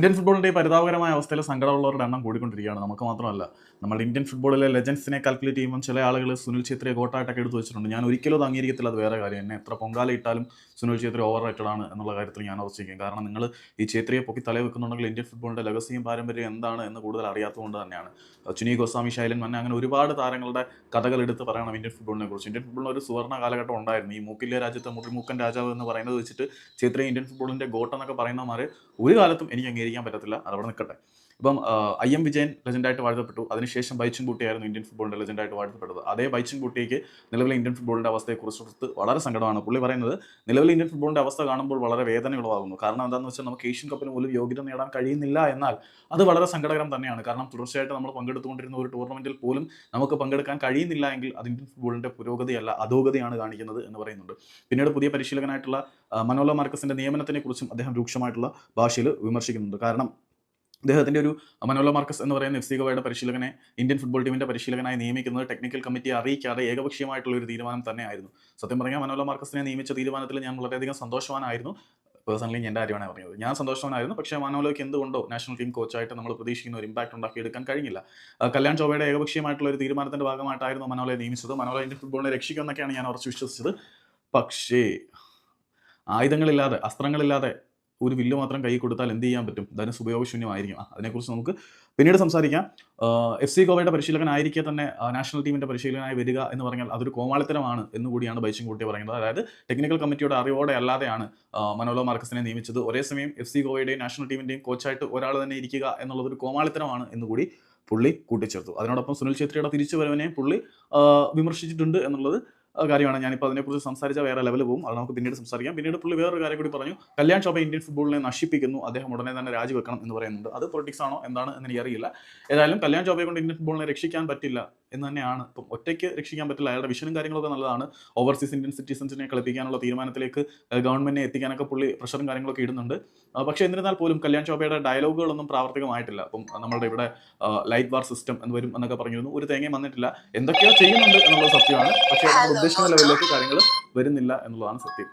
Indian ഫുട്ബോളിൻ്റെ ഈ പരിതാപകരമായ അവസ്ഥയിൽ സങ്കടമുള്ളവരുടെ എണ്ണം കൂടിക്കൊണ്ടിരിക്കുകയാണ്. നമുക്ക് മാത്രമല്ല, നമ്മുടെ ഇന്ത്യൻ ഫുട്ബോളിലെ ലെജൻസിനെ കാൽക്കുലേറ്റ് ചെയ്യുമ്പോൾ ചില ആളുകൾ സുനിൽ ഛേത്രിയെ ഗോട്ടായിട്ടൊക്കെ എടുത്ത് വെച്ചിട്ടുണ്ട്. ഞാൻ ഒരിക്കലും അത് അംഗീകരിക്കത്തില്ല, അത് വേറെ കാര്യം. എന്നെ എത്ര പൊങ്കാല ഇട്ടാലും സുനിൽ ഛേത്രി ഓവർ റേറ്റഡ് ആണ് എന്നുള്ള കാര്യത്തിൽ ഞാൻ ഉറച്ചിരിക്കും. കാരണം നിങ്ങൾ ഈ ഛേത്രിയെ പൊക്കി തലേ വെക്കുന്നുണ്ടെങ്കിൽ ഇന്ത്യൻ ഫുട്ബോളിൻ്റെ ലഗസിയും പാരമ്പര്യം എന്താണ് എന്ന് കൂടുതൽ അറിയാത്തതുകൊണ്ട് തന്നെയാണ്. ചുനി ഗോസ്വാമി, ശൈലൻ മന്ന, അങ്ങനെ ഒരുപാട് താരങ്ങളുടെ കഥകൾ എടുത്ത് പറയണം ഇന്ത്യൻ ഫുട്ബോളിനെ കുറിച്ച്. ഇന്ത്യൻ ഫുട്ബോളിന് ഒരു സുവർണ്ണ കാലഘട്ടം ഉണ്ടായിരുന്നു. ഈ മൂക്കിലെ രാജ്യത്തെ മുറിമൂക്കൻ രാജാവ് എന്ന് പറയുന്നത് വെച്ചിട്ട് ഛേത്രി ഇന്ത്യൻ ഫുട്ബോളിൻ്റെ ഗോട്ട് എന്നൊക്കെ പറയുന്നവന്മാർ ഒരു കാലത്തും എനിക്ക് അംഗീകരിക്കാൻ പറ്റത്തില്ല. അതവിടെ നിൽക്കട്ടെ. ഇപ്പം IM വിജയൻ ലെജൻഡായിട്ട് വാഴ്ത്തപ്പെട്ടു. അതിനുശേഷം ബൈച്ചും ബൂട്ടിയായിരുന്നു ഇന്ത്യൻ ഫുട്ബോളിൻ്റെ ലെജൻഡായിട്ട് വാഴ്ത്തപ്പെട്ടത്. അതേ ബൈച്ചും ബൂട്ടിക്ക് നിലവിലെ ഇന്ത്യൻ ഫുട്ബോളിൻ്റെ അവസ്ഥയെക്കുറിച്ച് വളരെ സങ്കടമാണ്. പുള്ളി പറയുന്നത് നിലവിലെ ഇന്ത്യൻ ഫുട്ബോളിൻ്റെ അവസ്ഥ കാണുമ്പോൾ വളരെ വേദന ഉളവാകുന്നു. കാരണം എന്താണെന്ന് വെച്ചാൽ നമുക്ക് ഏഷ്യൻ കപ്പിന് പോലും യോഗ്യത നേടാൻ കഴിയുന്നില്ല എന്നാൽ അത് വളരെ സങ്കടകരം തന്നെയാണ്. കാരണം തുടർച്ചയായിട്ട് നമ്മൾ പങ്കെടുത്തുകൊണ്ടിരുന്ന ഒരു ടൂർണമെൻറ്റിൽ പോലും നമുക്ക് പങ്കെടുക്കാൻ കഴിയുന്നില്ല എങ്കിൽ അത് ഇന്ത്യൻ ഫുട്ബോളിൻ്റെ പുരോഗതിയല്ല, അധോഗതിയാണ് കാണിക്കുന്നത് എന്ന് പറയുന്നുണ്ട്. പിന്നീട് പുതിയ പരിശീലകനായിട്ടുള്ള മനോലോ മാർക്കസിൻ്റെ നിയമനത്തിനെ കുറിച്ചും അദ്ദേഹം രൂക്ഷമായിട്ടുള്ള ഭാഷയിൽ വിമർശിക്കുന്നുണ്ട്. കാരണം അദ്ദേഹത്തിൻ്റെ ഒരു മനോലോ മാർക്കസ് എന്ന് പറയുന്ന FC ഗോവയുടെ പരിശീലകനെ ഇന്ത്യൻ ഫുട്ബോൾ ടീമിൻ്റെ പരിശീലകനായി നിയമിക്കുന്നത് ടെക്നിക്കൽ കമ്മിറ്റിയെ അറിയിക്കാതെ ഏകപക്ഷീയമായിട്ടുള്ള ഒരു തീരുമാനം തന്നെയായിരുന്നു. സത്യം പറഞ്ഞാൽ മനോലോ മാർക്കസിനെ നിയമിച്ച തീരുമാനത്തിൽ ഞാൻ വളരെയധികം സന്തോഷവാനായിരുന്നു. പേഴ്സണലി എൻ്റെ കാര്യമാണ് പറഞ്ഞത്. ഞാൻ സന്തോഷവാനായിരുന്നു. പക്ഷേ മനോലോയ്ക്ക് എന്തുകൊണ്ടോ നാഷണൽ ടീം കോച്ചായിട്ട് നമ്മൾ പ്രതീക്ഷിക്കുന്ന ഒരു ഇമ്പാക്ട് ഉണ്ടാക്കിയെടുക്കാൻ കഴിഞ്ഞില്ല. കല്യാൺ ചൗബയുടെ ഏകപക്ഷീയമായിട്ടുള്ള ഒരു തീരുമാനത്തിൻ്റെ ഭാഗമായിട്ടായിരുന്നു മനോലയെ നിയമിച്ചത്. മനോലോ ഇന്ത്യൻ ഫുട്ബോളിനെ രക്ഷിക്കുമെന്നൊക്കെയാണ് ഞാൻ ഉറച്ചു വിശ്വസിച്ചത്. പക്ഷേ ആയുധങ്ങളില്ലാതെ, അസ്ത്രങ്ങളില്ലാതെ ഒരു വില്ല് മാത്രം കൈ കൊടുത്താൽ എന്ത് ചെയ്യാൻ പറ്റും? അതിന് ഉപയോഗശൂന്യമായിരിക്കും. അതിനെക്കുറിച്ച് നമുക്ക് പിന്നീട് സംസാരിക്കാം. FC ഗോവയുടെ പരിശീലകനായിരിക്കെ തന്നെ നാഷണൽ ടീമിൻ്റെ പരിശീലകനായി വരിക എന്ന് പറഞ്ഞാൽ അതൊരു കോമാളിത്തരമാണ് എന്നുകൂടിയാണ് ബൈച്ചും കൂട്ടി പറയുന്നത്. അതായത് ടെക്നിക്കൽ കമ്മിറ്റിയുടെ അറിവോടെ അല്ലാതെയാണ് മനോലോ മാർക്കസിനെ നിയമിച്ചത്. ഒരേ സമയം FC ഗോവയുടെയും നാഷണൽ ടീമിൻ്റെയും കോച്ചായിട്ട് ഒരാൾ തന്നെ ഇരിക്കുക എന്നുള്ളതൊരു കോമാളിത്തരമാണ് എന്നുകൂടി പുള്ളി കൂട്ടിച്ചേർത്തു. അതിനോടൊപ്പം സുനിൽ ഛേത്രിയുടെ തിരിച്ചുവരവിനെയും പുള്ളി വിമർശിച്ചിട്ടുണ്ട് എന്നുള്ളത് കാര്യമാണ്. ഞാനിപ്പോൾ അതിനെക്കുറിച്ച് സംസാരിച്ച വേറെ ലെവൽ പോകും, അത് നമുക്ക് പിന്നീട് സംസാരിക്കാം. പിന്നീട് പുള്ളി വേറൊരു കാര്യം കൂടി പറഞ്ഞു, കല്യാൺ ചൗബ ഇന്ത്യൻ ഫുട്ബോളിനെ നശിപ്പിക്കുന്നു, അദ്ദേഹം ഉടനെ തന്നെ രാജിവെക്കണം എന്ന് പറയുന്നുണ്ട്. അത് പൊളിറ്റിക്സ് ആണോ എന്താണ് എന്ന് എനിക്കറിയില്ല. ഏതായാലും കല്യാൺ ചൗബയെ കൊണ്ട് ഇന്ത്യൻ ഫുട്ബോളിനെ രക്ഷിക്കാൻ പറ്റില്ല എന്ന് തന്നെയാണ്. ഇപ്പം ഒറ്റയ്ക്ക് രക്ഷിക്കാൻ പറ്റില്ല. അയാളുടെ വിഷനും കാര്യങ്ങളൊക്കെ നല്ലതാണ്. ഓവർസീസ് ഇന്ത്യൻ സിറ്റിസൻസിനെ കളിപ്പിക്കാനുള്ള തീരുമാനത്തിലേക്ക് ഗവൺമെന്റിനെ എത്തിക്കാനൊക്കെ പുള്ളി പ്രഷറും കാര്യങ്ങളൊക്കെ ഇടുന്നുണ്ട്. പക്ഷേ എന്നിരുന്നാൽ പോലും കല്യാൺ ചൗബയുടെ ഡയലോഗുകളൊന്നും പ്രാവർത്തികമായിട്ടില്ല. അപ്പം നമ്മളുടെ ഇവിടെ ലൈറ്റ് ബാർ സിസ്റ്റം എന്ന് വരും എന്നൊക്കെ പറഞ്ഞിരുന്നു. ഒരു തേങ്ങയും വന്നിട്ടില്ല. എന്തൊക്കെയോ ചെയ്യുന്നുണ്ട് എന്നുള്ളത് സത്യമാണ്. പക്ഷേ നമ്മൾ ഉദ്ദേശിക്കുന്ന ലെവലിലേക്ക് കാര്യങ്ങൾ വരുന്നില്ല എന്നുള്ളതാണ് സത്യം.